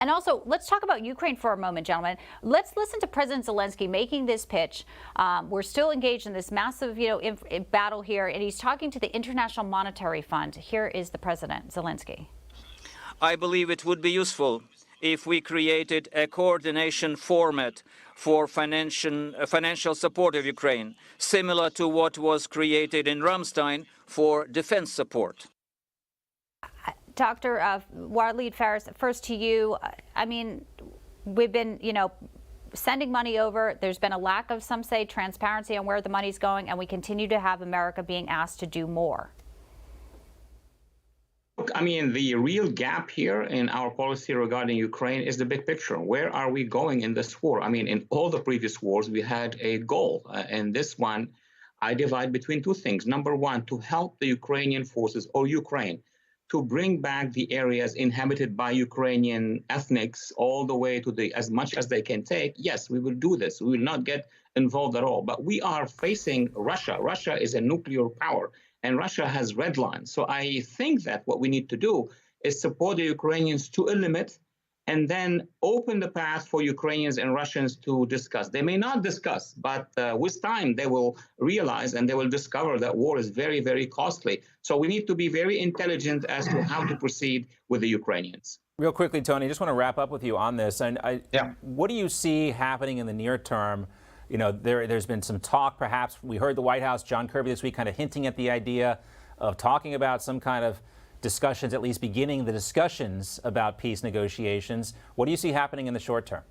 And also, let's talk about Ukraine for a moment, gentlemen. Let's listen to President Zelensky making this pitch. We're still engaged in this massive, battle here, and he's talking to the International Monetary Fund. Here is the President, Zelensky. I believe it would be useful if we created a coordination format for financial support of Ukraine, similar to what was created in Ramstein for defense support. Dr. Walid Faris, first to you. I mean, we've been, sending money over. There's been a lack of, some say, transparency on where the money's going, and we continue to have America being asked to do more. Look, I mean, the real gap here in our policy regarding Ukraine is the big picture. Where are we going in this war? I mean, in all the previous wars, we had a goal. In this one, I divide between two things. Number one, to help the Ukrainian forces or Ukraine to bring back the areas inhabited by Ukrainian ethnics all the way to as much as they can take. Yes, we will do this. We will not get involved at all. But we are facing Russia. Russia is a nuclear power, and Russia has red lines. So I think that what we need to do is support the Ukrainians to a limit and then open the path for Ukrainians and Russians to discuss. They may not discuss, but with time they will realize and they will discover that war is very, very costly. So we need to be very intelligent as to how to proceed with the Ukrainians. Real quickly, Tony, I just want to wrap up with you on this. And what do you see happening in the near term? There's been some talk, perhaps. We heard the White House, John Kirby this week, kind of hinting at the idea of talking about some kind of discussions, at least beginning the discussions about peace negotiations. What do you see happening in the short term?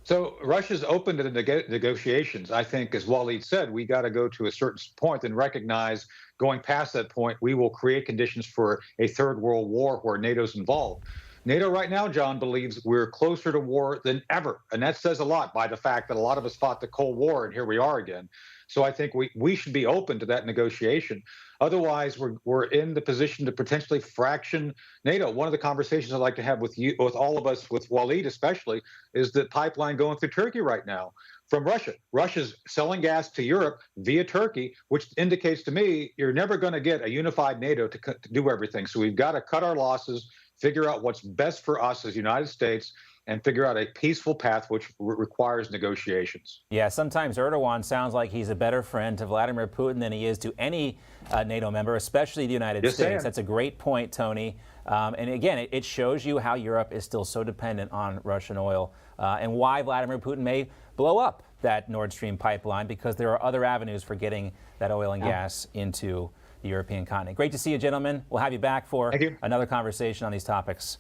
So Russia's open to the negotiations. I think, as Walid said, we got to go to a certain point and recognize going past that point, we will create conditions for a third world war where NATO's involved. NATO right now, John, believes we're closer to war than ever. And that says a lot by the fact that a lot of us fought the Cold War, and here we are again. So I think we should be open to that negotiation. Otherwise, we're in the position to potentially fraction NATO. One of the conversations I'd like to have with you, with all of us, with Walid especially, is the pipeline going through Turkey right now from Russia. Russia's selling gas to Europe via Turkey, which indicates to me you're never going to get a unified NATO to do everything. So we've got to cut our losses, figure out what's best for us as United States, and figure out a peaceful path which requires negotiations. Yeah, sometimes Erdogan sounds like he's a better friend to Vladimir Putin than he is to any NATO member, especially the United States. That's a great point, Tony. And again, it shows you how Europe is still so dependent on Russian oil and why Vladimir Putin may blow up that Nord Stream pipeline, because there are other avenues for getting that oil and gas into the European continent. Great to see you, gentlemen. We'll have you back for another conversation on these topics.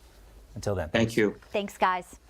Until then. Thank you. Thanks, guys.